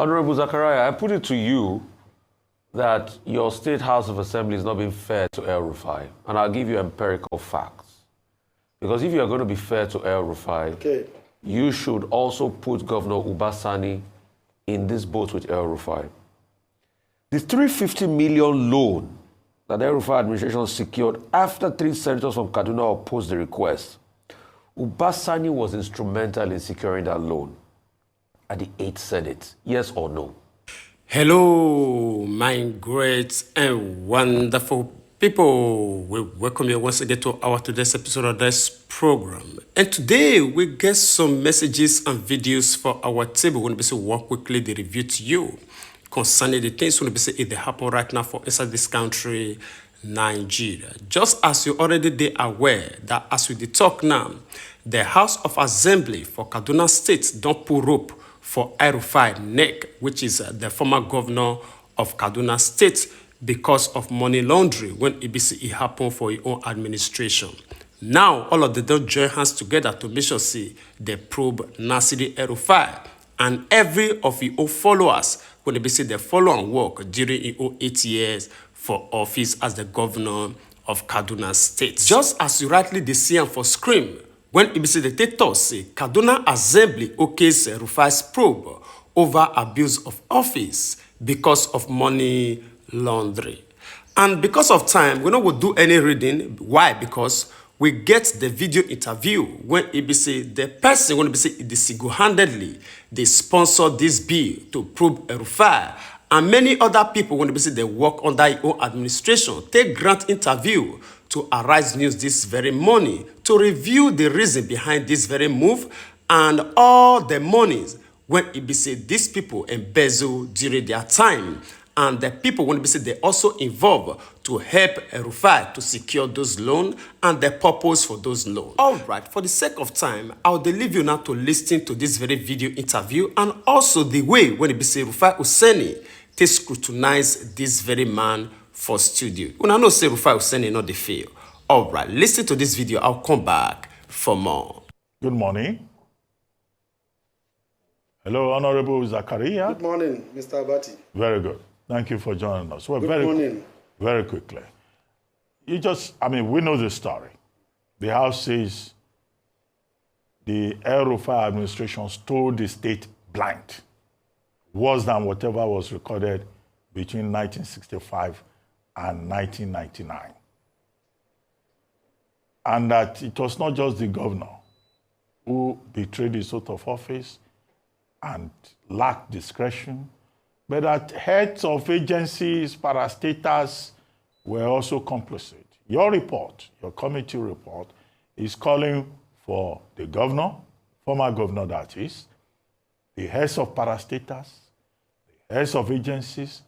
Honorable Zachariah, I put it to you that your State House of Assembly is not being fair to El-Rufai, and I'll give you empirical facts. Because if you are going to be fair to El-Rufai, you should also put Governor Sani in this boat with El-Rufai. The 350 million loan that the El-Rufai administration secured after 3 senators from Kaduna opposed the request, Sani was instrumental in securing that loan at the 8th Senate. Yes or no? Hello, my great and wonderful people. We welcome you once again to our today's episode of this program. And today we get some messages and videos for our table. We're going to work quickly the review to you concerning the things going to be they happen right now for inside this country, Nigeria. Just as you already they aware that as we talk now, the House of Assembly for Kaduna State don't pull rope for El-Rufai neck, which is the former governor of Kaduna State, because of money laundering when it happened for his own administration. Now, all of them don't join hands together to make sure they probe Nasir El-Rufai and every of his own followers when they follow and work during his own 8 years for office as the governor of Kaduna State. Just as you rightly see him for scream, when the dictator say Kaduna Assembly okays Rufai's probe over abuse of office because of money laundering. And because of time, we don't do any reading. Why? Because we get the video interview when the person when they single-handedly they sponsor this bill to probe Rufai, and many other people when they work under their own administration take grant interview to Arise News this very morning to review the reason behind this very move and all the monies when these people embezzle during their time, and the people when they also involve to help Rufai to secure those loans and the purpose for those loans. All right, for the sake of time, I'll leave you now to listen to this very video interview and also the way when Rufai Sani to scrutinize this very man for studio. When I know say Rufai Sani not the fail. All right, listen to this video. I'll come back for more. Good morning. Hello, Honorable Zachariah. Good morning, Mr. Abati. Very good. Thank you for joining us. Well, Good morning. Very quickly. We know the story. The House says the El-Rufai administration stole the state blind, worse than whatever was recorded between 1965 and 1999. And that it was not just the governor who betrayed his oath of office and lacked discretion, but that heads of agencies, parastatals were also complicit. Your report, your committee report, is calling for the governor, former governor that is, the heads of parastatals, the heads of agencies,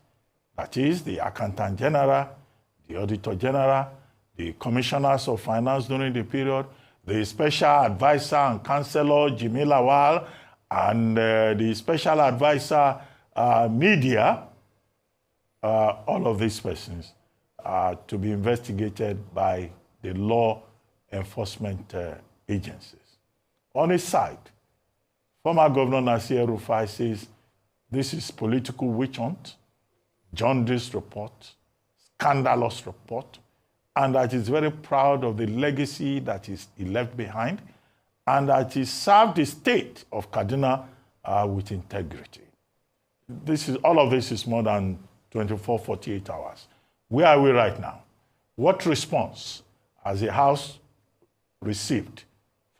that is, the accountant general, the auditor general, the commissioners of finance during the period, the special advisor and counselor, Jimmy Lawal, and the special advisor, media, all of these persons are to be investigated by the law enforcement agencies. On his side, former Governor Nasir El-Rufai says this is political witch hunt, jaundice report, scandalous report, and that he's very proud of the legacy that he left behind, and that he served the state of Kaduna with integrity. All of this is more than 24, 48 hours. Where are we right now? What response has the House received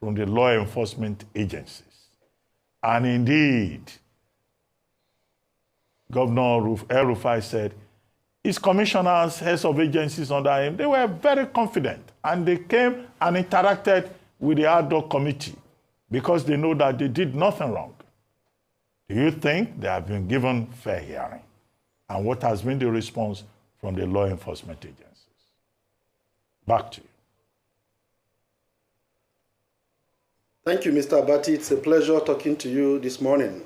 from the law enforcement agencies? And indeed, Governor El-Rufai said his commissioners, heads of agencies under him, they were very confident, and they came and interacted with the ad hoc committee because they know that they did nothing wrong. Do you think they have been given fair hearing? And what has been the response from the law enforcement agencies? Back to you. Thank you, Mr. Abati. It's a pleasure talking to you this morning.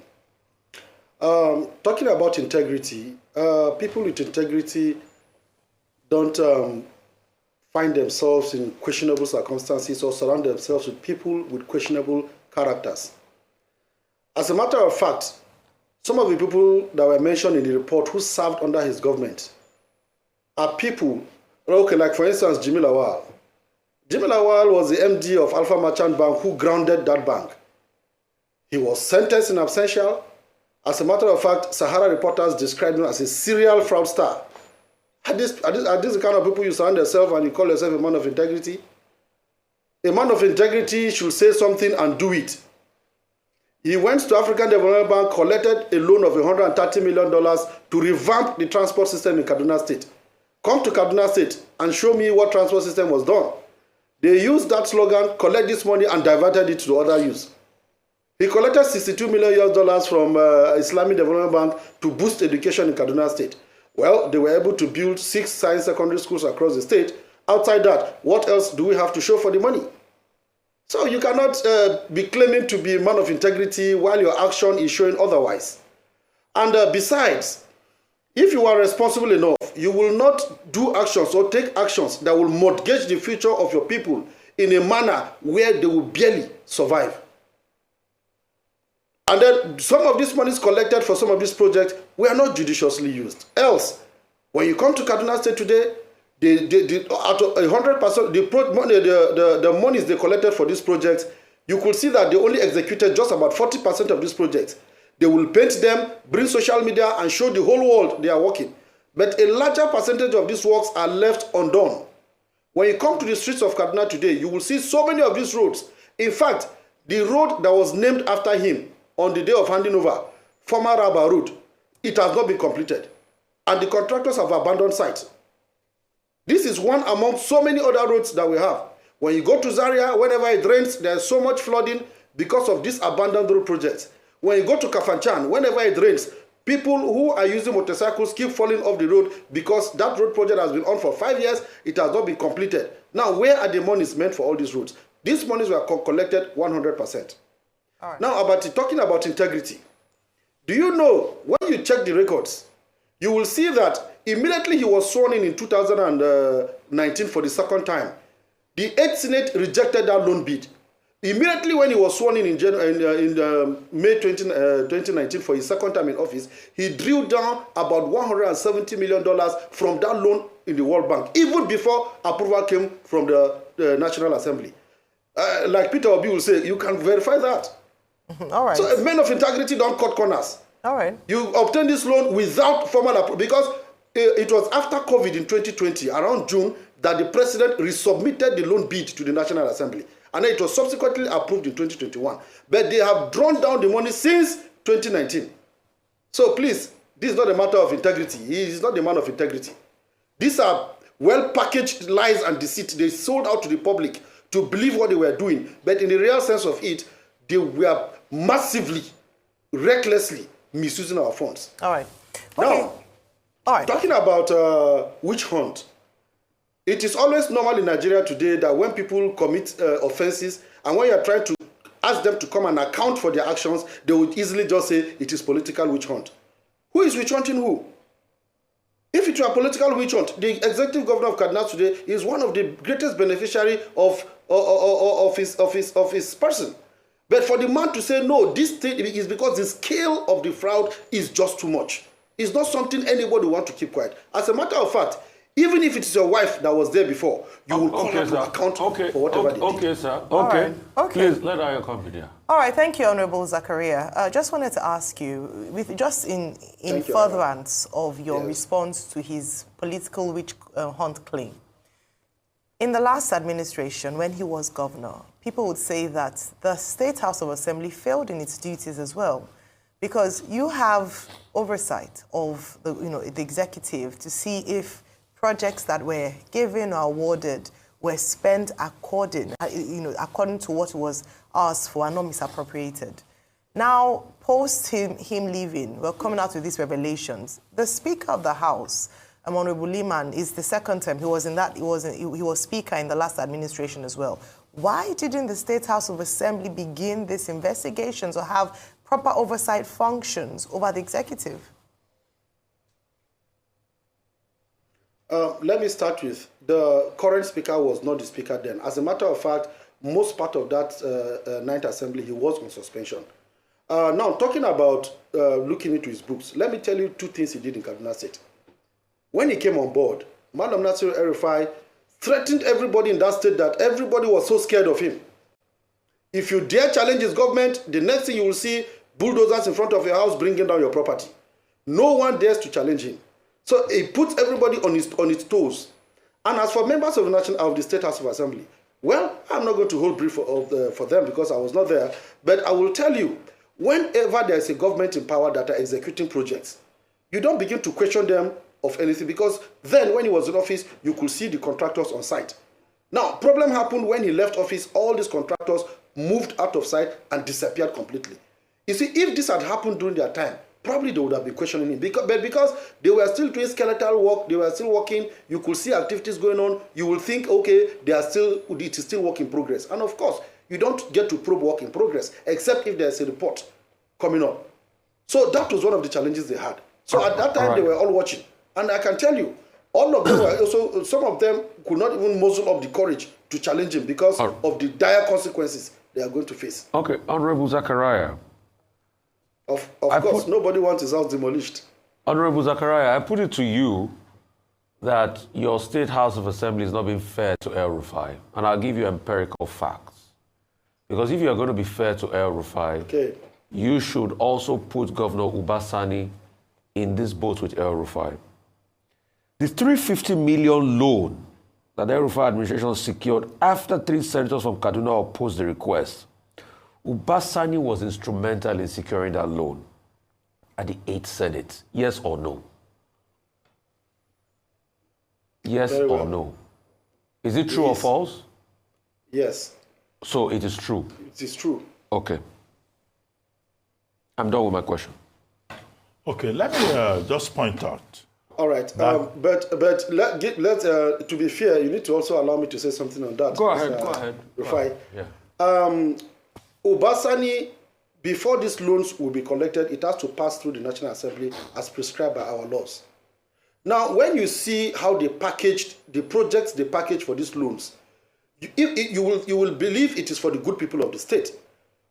Talking about integrity, people with integrity don't find themselves in questionable circumstances or surround themselves with people with questionable characters. As a matter of fact, some of the people that were mentioned in the report who served under his government are people, okay, like for instance, Jimmy Lawal. Jimmy Lawal was the MD of Alpha Merchant Bank who grounded that bank. He was sentenced in absentia. As a matter of fact, Sahara reporters described him as a serial fraudster. Are these the kind of people you surround yourself and you call yourself a man of integrity? A man of integrity should say something and do it. He went to African Development Bank, collected a loan of $130 million to revamp the transport system in Kaduna State. Come to Kaduna State and show me what transport system was done. They used that slogan, collect this money, and diverted it to other use. He collected $62 million from Islamic Development Bank to boost education in Kaduna State. Well, they were able to build 6 science secondary schools across the state. Outside that, what else do we have to show for the money? So you cannot be claiming to be a man of integrity while your action is showing otherwise. And besides, if you are responsible enough, you will not do actions or take actions that will mortgage the future of your people in a manner where they will barely survive. And then some of these monies collected for some of these projects were not judiciously used. Else, when you come to Kaduna State today, out of 100%, the monies they collected for these projects, you could see that they only executed just about 40% of these projects. They will paint them, bring social media, and show the whole world they are working. But a larger percentage of these works are left undone. When you come to the streets of Kaduna today, you will see so many of these roads. In fact, the road that was named after him on the day of handing over, former Rabba Road, it has not been completed. And the contractors have abandoned sites. This is one among so many other roads that we have. When you go to Zaria, whenever it rains, there's so much flooding because of these abandoned road projects. When you go to Kafanchan, whenever it rains, people who are using motorcycles keep falling off the road because that road project has been on for 5 years, it has not been completed. Now, where are the monies meant for all these roads? These monies were collected 100%. All right. Now, talking about integrity, do you know, when you check the records, you will see that immediately he was sworn in 2019 for the second time, the 8th Senate rejected that loan bid. Immediately when he was sworn in May 2019 for his second time in office, he drew down about $170 million from that loan in the World Bank, even before approval came from the National Assembly. Like Peter Obi will say, you can verify that. All right. So men of integrity don't cut corners. All right. You obtain this loan without formal approval because it was after COVID in 2020, around June, that the president resubmitted the loan bid to the National Assembly. And it was subsequently approved in 2021. But they have drawn down the money since 2019. So please, this is not a matter of integrity. He is not a man of integrity. These are well-packaged lies and deceit. They sold out to the public to believe what they were doing. But in the real sense of it, they were massively, recklessly misusing our funds. All right. Okay. Now, all right. Talking about witch hunt, it is always normal in Nigeria today that when people commit offenses and when you are trying to ask them to come and account for their actions, they would easily just say it is political witch hunt. Who is witch hunting who? If it were a political witch hunt, the executive governor of Kaduna today is one of the greatest beneficiaries of his person. But for the man to say, no, this thing is because the scale of the fraud is just too much. It's not something anybody wants to keep quiet. As a matter of fact, even if it's your wife that was there before, you will call her to account for whatever they did. Okay, sir. Okay. Right. Okay. Please, let her come here. All right. Thank you, Honorable Zakaria. Just wanted to ask you, in furtherance of your response to his political witch hunt claim, in the last administration, when he was governor, people would say that the State House of Assembly failed in its duties as well, because you have oversight of the executive to see if projects that were given or awarded were spent according to what was asked for and not misappropriated. Now, post him leaving, we're coming out with these revelations. The Speaker of the House, Honorable Liman, is the second term. He was Speaker in the last administration as well. Why didn't the State House of Assembly begin these investigations or have proper oversight functions over the executive? Let me start with the current speaker was not the speaker then. As a matter of fact, most part of that 9th assembly, he was on suspension. Now, talking about looking into his books, let me tell you two things he did in Kaduna State. When he came on board, Madam Nasir El-Rufai threatened everybody in that state that everybody was so scared of him. If you dare challenge his government, the next thing you will see bulldozers in front of your house bringing down your property. No one dares to challenge him. So he puts everybody on its toes. And as for members of the State House of Assembly, well, I'm not going to hold brief for them because I was not there, but I will tell you, whenever there is a government in power that are executing projects, you don't begin to question them of anything, because then when he was in office, you could see the contractors on site. Now, problem happened when he left office, all these contractors moved out of sight and disappeared completely. You see, if this had happened during their time, probably they would have been questioning him. But because they were still doing skeletal work, they were still working, you could see activities going on, you will think, okay, it is still work in progress. And of course, you don't get to probe work in progress, except if there's a report coming up. So that was one of the challenges they had. So at that time, they were all watching. And I can tell you, all of them were also, some of them could not even muzzle up the courage to challenge him because of the dire consequences they are going to face. Okay, Honorable Zachariah. Of course, nobody wants his house demolished. Honorable Zachariah, I put it to you that your State House of Assembly is not being fair to El-Rufai, and I'll give you empirical facts. Because if you are going to be fair to El-Rufai, you should also put Governor Sani in this boat with El-Rufai. The 350 million loan that the El-Rufai administration secured after 3 senators from Kaduna opposed the request, Sani was instrumental in securing that loan at the 8th Senate. Yes or no? Yes or no? Is it true or false? Yes. So it is true? It is true. Okay. I'm done with my question. Okay, let me just point out. All right, but to be fair, you need to also allow me to say something on that. Go ahead. Rufai. Yeah. Sani, before these loans will be collected, it has to pass through the National Assembly as prescribed by our laws. Now, when you see how they packaged the projects they packaged for these loans, you will believe it is for the good people of the state.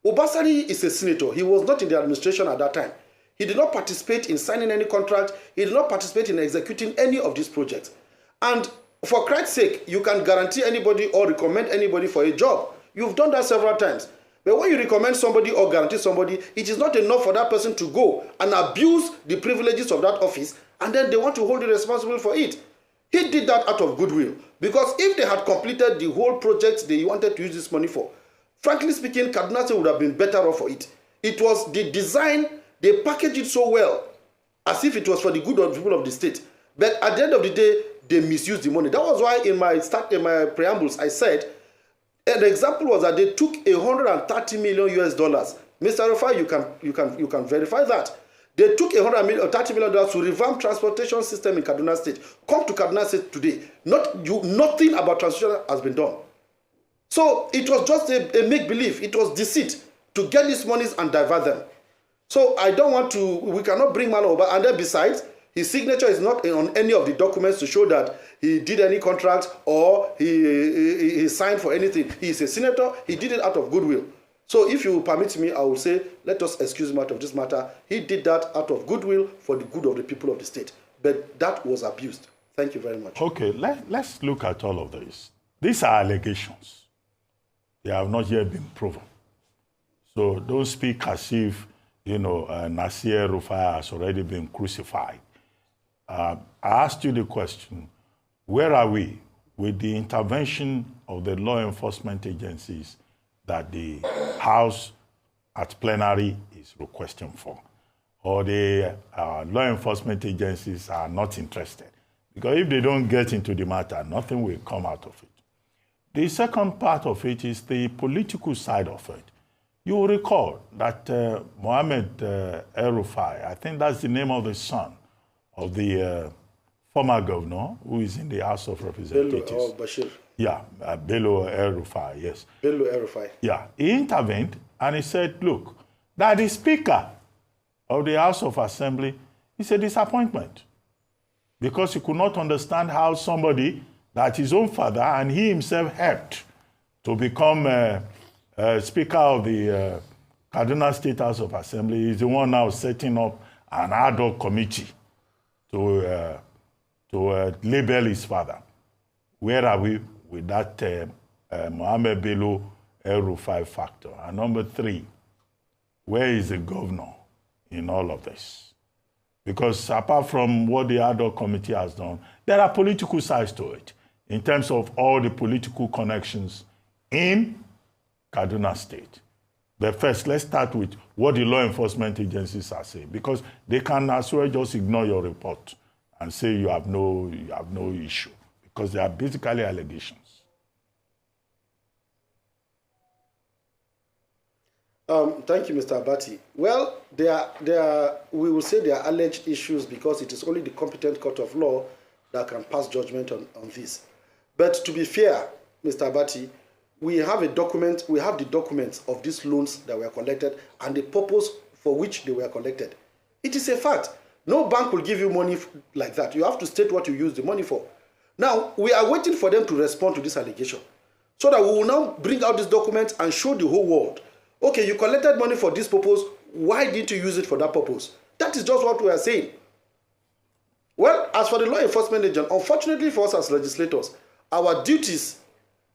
Sani is a senator. He was not in the administration at that time. He did not participate in signing any contract. He did not participate in executing any of these projects. And for Christ's sake, you can guarantee anybody or recommend anybody for a job. You've done that several times. But when you recommend somebody or guarantee somebody, it is not enough for that person to go and abuse the privileges of that office, and then they want to hold you responsible for it. He did that out of goodwill. Because if they had completed the whole project they wanted to use this money for, frankly speaking, Kaduna State would have been better off for it. It was the design. They packaged it so well, as if it was for the good of the people of the state. But at the end of the day, they misused the money. That was why in my preambles, I said, an example was that they took $130 million US. Mr. Rufai, you can verify that. They took $30 million to revamp transportation system in Kaduna State. Come to Kaduna State today. Nothing about transportation has been done. So it was just a make-believe. It was deceit to get these monies and divert them. So I don't want to, we cannot bring man over. And then besides, his signature is not on any of the documents to show that he did any contract or he signed for anything. He is a senator. He did it out of goodwill. So if you permit me, I will say, let us excuse him out of this matter. He did that out of goodwill for the good of the people of the state. But that was abused. Thank you very much. Okay, let's look at all of this. These are allegations. They have not yet been proven. So don't speak as if Nasir El-Rufai has already been crucified. I asked you the question, where are we with the intervention of the law enforcement agencies that the House at plenary is requesting for? Or the law enforcement agencies are not interested? Because if they don't get into the matter, nothing will come out of it. The second part of it is the political side of it. You will recall that Mohammed El-Rufai, I think that's the name of the son of the former governor who is in the House of Representatives. Bello Bashir. Yeah, Bello El-Rufai, yes. Bello El-Rufai. Yeah, he intervened and he said, look, that the Speaker of the House of Assembly is a disappointment because he could not understand how somebody that his own father and he himself helped to become Speaker of the Kaduna State House of Assembly is the one now setting up an ad hoc committee to label his father. Where are we with that Mohammed Bello El-Rufai factor? And number 3, where is the governor in all of this? Because apart from what the ad hoc committee has done, there are political sides to it in terms of all the political connections in Kaduna State. But first, let's start with what the law enforcement agencies are saying, because they can as well just ignore your report and say you have no issue, because they are basically allegations. Thank you, Mr. Abati. Well, we will say they are alleged issues because it is only the competent court of law that can pass judgment on this. But to be fair, Mr. Abati, we have the documents of these loans that were collected and the purpose for which they were collected. It is a fact. No bank will give you money like that. You have to state what you use the money for. Now, we are waiting for them to respond to this allegation so that we will now bring out this document and show the whole world, okay, you collected money for this purpose, why didn't you use it for that purpose? That is just what we are saying. Well, as for the law enforcement agent, unfortunately for us as legislators, our duties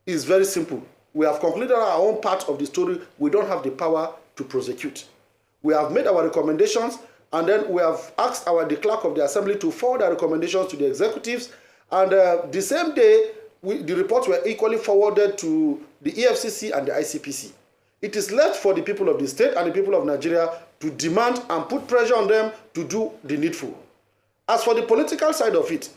is very simple. We have concluded our own part of the story. We don't have the power to prosecute. We have made our recommendations, and then we have asked the clerk of the assembly to forward our recommendations to the executives. And the same day, the reports were equally forwarded to the EFCC and the ICPC. It is left for the people of the state and the people of Nigeria to demand and put pressure on them to do the needful. As for the political side of it,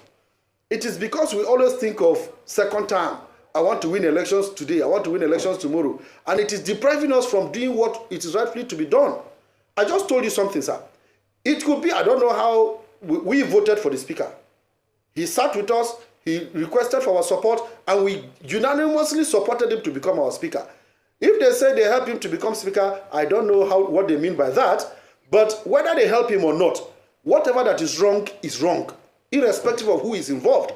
it is because we always think of second term. I want to win elections today, I want to win elections tomorrow. And it is depriving us from doing what it is rightfully to be done. I just told you something, sir. It could be, I don't know how we voted for the speaker. He sat with us, he requested for our support, and we unanimously supported him to become our speaker. If they say they help him to become speaker, I don't know what they mean by that, but whether they help him or not, whatever that is wrong, irrespective of who is involved.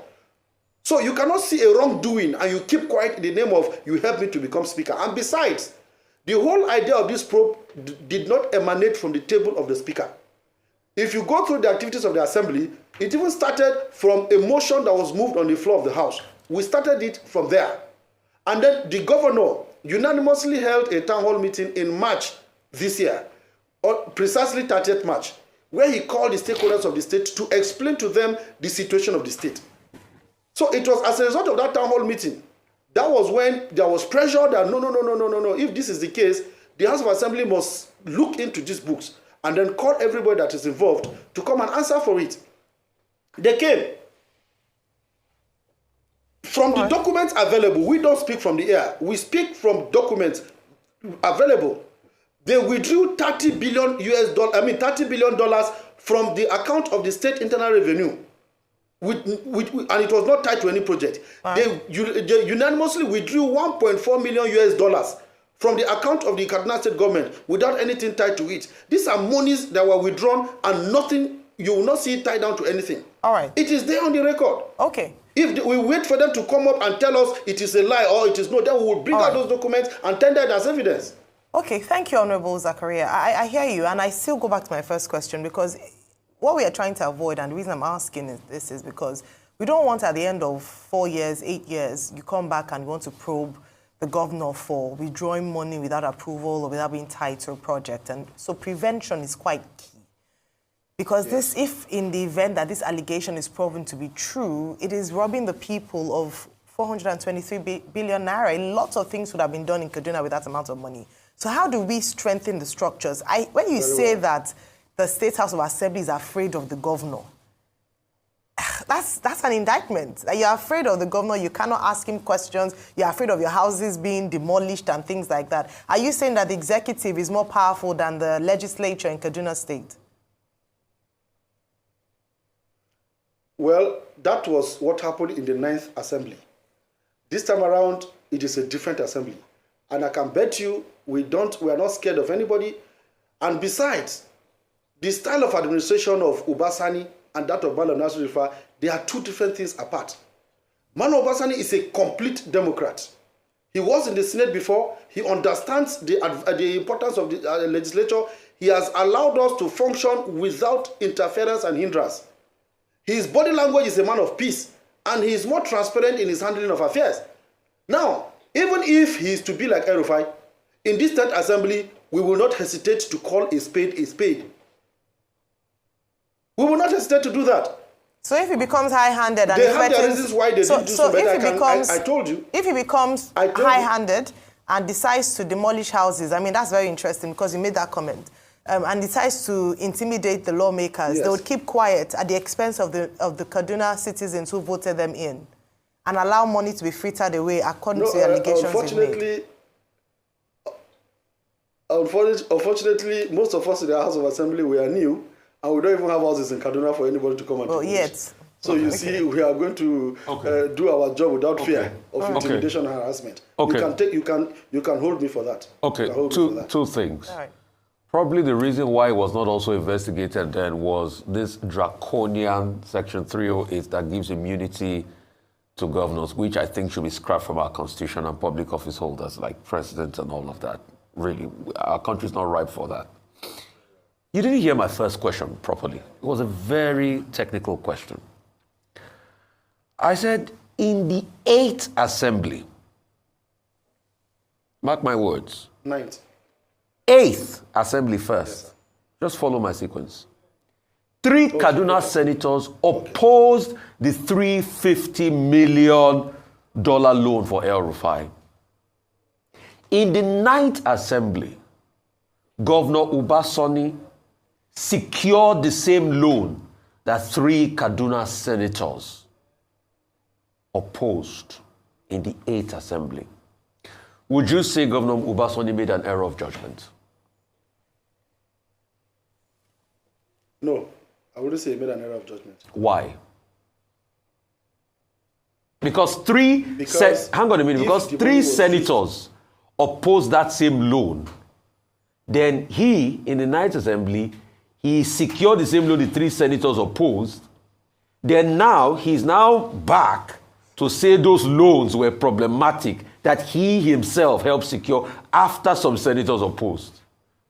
So you cannot see a wrongdoing and you keep quiet in the name of you help me to become speaker. And besides, the whole idea of this probe did not emanate from the table of the speaker. If you go through the activities of the assembly, it even started from a motion that was moved on the floor of the house. We started it from there. And then the governor unanimously held a town hall meeting in March this year, or precisely 30th March, where he called the stakeholders of the state to explain to them the situation of the state. So it was as a result of that town hall meeting, that was when there was pressure that no, if this is the case, the House of Assembly must look into these books and then call everybody that is involved to come and answer for it. They came. From the documents available, we don't speak from the air. We speak from documents available. They withdrew $30 billion from the account of the state internal revenue. And it was not tied to any project. They unanimously withdrew $1.4 million from the account of the Kaduna state government without anything tied to it. These are monies that were withdrawn and nothing, you will not see it tied down to anything. All right. It is there on the record. Okay. If we wait for them to come up and tell us it is a lie or it is not, then we will bring out those documents and tender it as evidence. Okay, thank you, Honorable Zakaria. I hear you, and I still go back to my first question, because what we are trying to avoid, and the reason I'm asking this is because we don't want at the end of 4 years, 8 years, you come back and you want to probe the governor for withdrawing money without approval or without being tied to a project. And so prevention is quite key. Because this, if in the event that this allegation is proven to be true, it is robbing the people of 423 billion naira. A lot of things would have been done in Kaduna with that amount of money. So how do we strengthen the structures? When you say that the State House of Assembly is afraid of the governor, that's an indictment. You're afraid of the governor, you cannot ask him questions, you're afraid of your houses being demolished and things like that. Are you saying that the executive is more powerful than the legislature in Kaduna State? Well, that was what happened in the 9th Assembly. This time around, it is a different assembly. And I can bet you we are not scared of anybody. And besides, the style of administration of Sani and that of Nasir El-Rufai, they are two different things apart. Obasani is a complete Democrat. He was in the Senate before. He understands the importance of the legislature. He has allowed us to function without interference and hindrance. His body language is a man of peace, and he is more transparent in his handling of affairs. Now, even if he is to be like El-Rufai, in this State Assembly, we will not hesitate to call a spade a spade. We will not hesitate to do that. So if he becomes high-handed and they have their reasons why they didn't do so, but I told you. If he becomes high-handed and decides to demolish houses, I mean, that's very interesting because you made that comment, and decides to intimidate the lawmakers, they would keep quiet at the expense of the Kaduna citizens who voted them in and allow money to be frittered away according to the allegations made. Unfortunately, most of us in the House of Assembly, we are new, and we don't even have houses in Kaduna for anybody to come and yet. So you see, we are going to do our job without fear of intimidation and harassment. You can hold me for that. Okay, two things. All right. Probably the reason why it was not also investigated then was this draconian Section 308 that gives immunity to governors, which I think should be scrapped from our constitution and public office holders like presidents and all of that. Really, our country is not ripe for that. You didn't hear my first question properly. It was a very technical question. I said, in the 8th Assembly, mark my words. 9th. 8th Assembly first. Yes, just follow my sequence. 3 Kaduna senators opposed the $350 million loan for El-Rufai. In the 9th Assembly, Governor Sani secured the same loan that 3 Kaduna senators opposed in the 8th Assembly. Would you say Governor Sani made an error of judgment? No, I wouldn't say he made an error of judgment. Why? Because 3 senators opposed that same loan. Then he, in the 9th Assembly, he secured the same loan the 3 senators opposed. Then now, he's now back to say those loans were problematic that he himself helped secure after some senators opposed.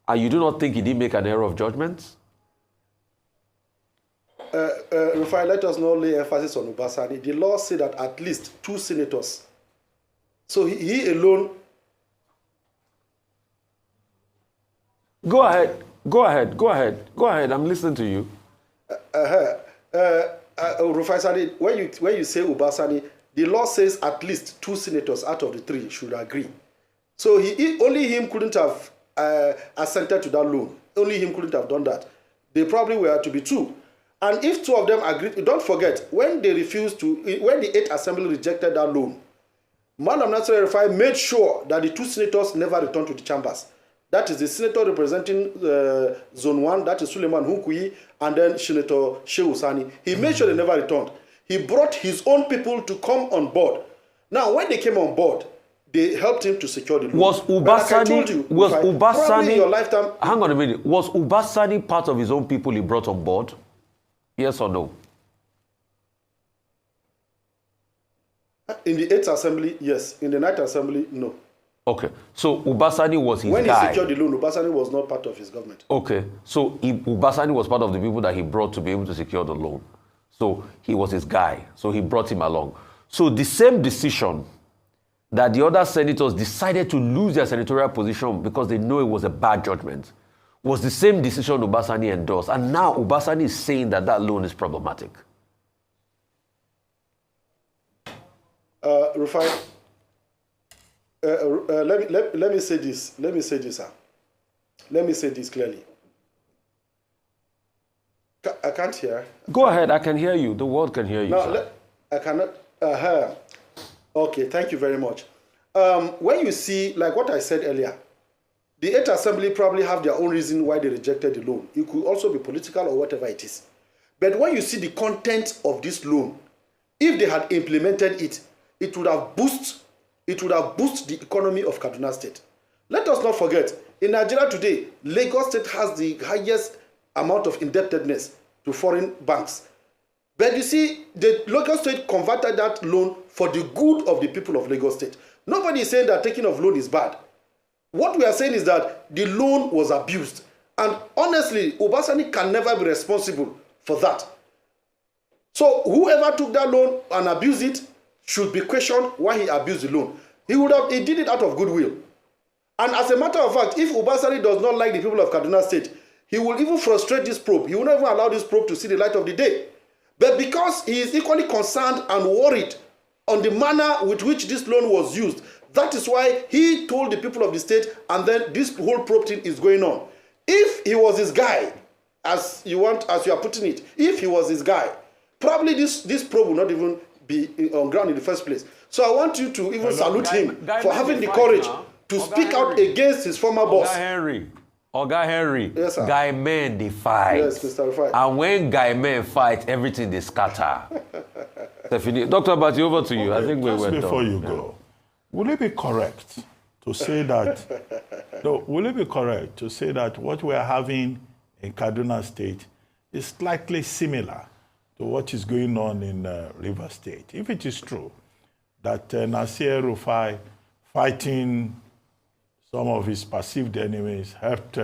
And you do not think he did make an error of judgment? Rufai, let us not lay emphasis on Sani. The law said that at least 2 senators. So he alone. Go ahead. I'm listening to you. Rufai Sani, when you say Sani, the law says at least 2 senators out of the 3 should agree. So only him couldn't have assented to that loan. Only him couldn't have done that. They probably were to be 2. And if 2 of them agreed, don't forget, when the 8th Assembly rejected that loan, Madam Nasir El-Rufai made sure that the 2 senators never returned to the chambers. That is the senator representing Zone 1, that is Suleiman Hunkui, and then Senator Shehu Sani. He made sure they never returned. He brought his own people to come on board. Now, when they came on board, they helped him to secure the loan. Was Sani, in your lifetime, hang on a minute, was Sani part of his own people he brought on board? Yes or no? In the 8th Assembly, yes. In the 9th Assembly, no. Okay, so Sani was his guy. When he secured the loan, Sani was not part of his government. Okay, so Sani was part of the people that he brought to be able to secure the loan. So he was his guy, so he brought him along. So the same decision that the other senators decided to lose their senatorial position because they know it was a bad judgment was the same decision Sani endorsed. And now Sani is saying that that loan is problematic. Rufai, let me say this. Let me say this clearly. I can't hear. Go ahead. I can hear you. The world can hear you. No, I cannot. Okay. Thank you very much. When you see, like what I said earlier, the 8th Assembly probably have their own reason why they rejected the loan. It could also be political or whatever it is. But when you see the content of this loan, if they had implemented it, it would have boosted the economy of Kaduna State. Let us not forget, in Nigeria today, Lagos State has the highest amount of indebtedness to foreign banks. But you see, the Lagos State converted that loan for the good of the people of Lagos State. Nobody is saying that taking of loan is bad. What we are saying is that the loan was abused. And honestly, Obasani can never be responsible for that. So whoever took that loan and abused it should be questioned why he abused the loan. He did it out of goodwill. And as a matter of fact, if Obasani does not like the people of Kaduna State, he will even frustrate this probe. He will not even allow this probe to see the light of the day. But because he is equally concerned and worried on the manner with which this loan was used, that is why he told the people of the state, and then this whole probe thing is going on. If he was his guy, as you are putting it, if he was his guy, probably this probe will not even be on ground in the first place. So I want you to even salute him for having the courage to speak out against his former boss. Oga Henry, yes, sir. Guy men they fight. Yes, Mr. Rufai. And when Guy men fight, everything they scatter. Dr. Bati, over to you. Okay, I think we went before on. you go, will it be correct to say that, no, will it be correct to say that what we are having in Kaduna State is slightly similar to what is going on in River State? If it is true that Nasir El-Rufai fighting some of his perceived enemies helped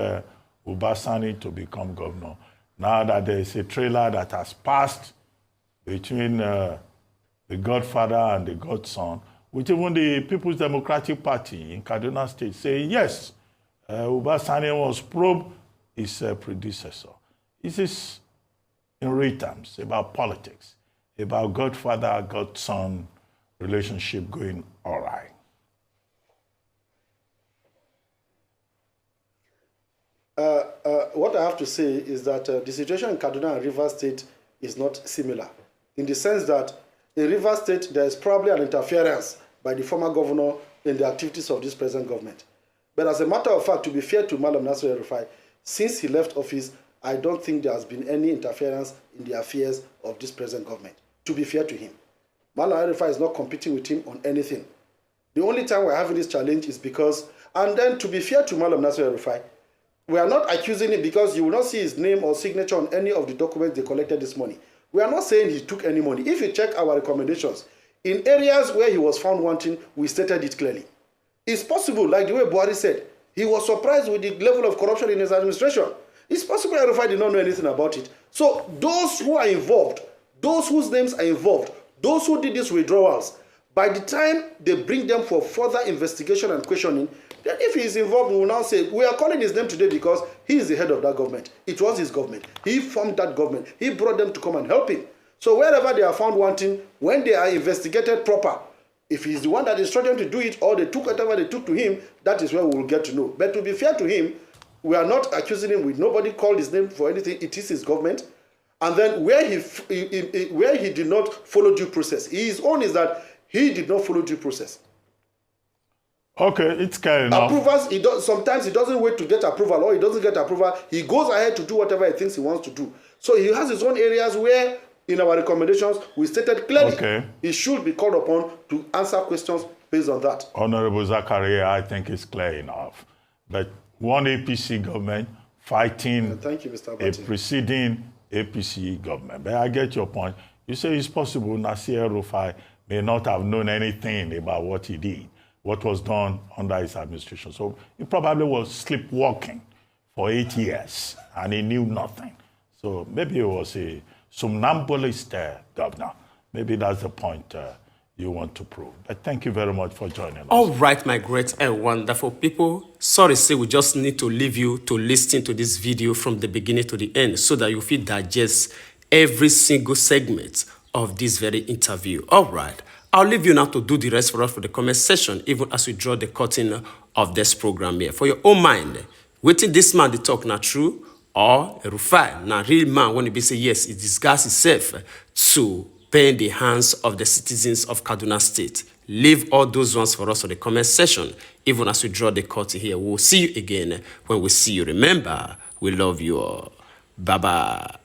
Sani to become governor. Now that there is a trailer that has passed between the godfather and the godson, which even the People's Democratic Party in Kaduna State saying, yes, Sani was probed his predecessor. This is, in real terms, about politics, about godfather-godson relationship going all right. What I have to say is that the situation in Kaduna and River State is not similar, in the sense that in River State there is probably an interference by the former governor in the activities of this present government. But as a matter of fact, to be fair to Malam Nasir El-Rufai, since he left office, I don't think there has been any interference in the affairs of this present government, to be fair to him. Malam El-Rufai is not competing with him on anything. The only time we're having this challenge is because, and then to be fair to Malam Nasir El-Rufai, we are not accusing him because you will not see his name or signature on any of the documents they collected this morning. We are not saying he took any money. If you check our recommendations, in areas where he was found wanting, we stated it clearly. It's possible, like the way Buhari said, he was surprised with the level of corruption in his administration. It's possible El-Rufai did not know anything about it. So those who are involved, those whose names are involved, those who did these withdrawals, by the time they bring them for further investigation and questioning, then if he is involved, we will now say, we are calling his name today because he is the head of that government. It was his government. He formed that government. He brought them to come and help him. So wherever they are found wanting, when they are investigated proper, if he's the one that instructed them to do it, or they took whatever they took to him, that is where we will get to know. But to be fair to him, we are not accusing him with nobody called his name for anything. It is his government. And then where he did not follow due process, his own is that he did not follow due process. Okay, it's clear enough. Approvals, sometimes he doesn't wait to get approval, or he doesn't get approval. He goes ahead to do whatever he thinks he wants to do. So he has his own areas where, in our recommendations, we stated clearly he should be called upon to answer questions based on that. Honorable Zakaria, I think it's clear enough. But one APC government fighting Thank you, Mr. a preceding APC government. But I get your point. You say it's possible Nasir El-Rufai may not have known anything about what he did, what was done under his administration. So he probably was sleepwalking for 8 years and he knew nothing. So maybe he was a somnambulist governor. Maybe that's the point you want to prove. But thank you very much for joining us. All right, my great and wonderful people. Sorry, say we just need to leave you to listen to this video from the beginning to the end so that you feel digest every single segment of this very interview. All right. I'll leave you now to do the rest for us for the comment section, even as we draw the curtain of this program here. For your own mind, waiting this man to talk not true or Rufai, now real man when he be say yes, he disguised himself to pain the hands of the citizens of Kaduna State. Leave all those ones for us for the comment section, even as we draw the curtain here. We'll see you again when we see you. Remember, we love you all. Bye-bye.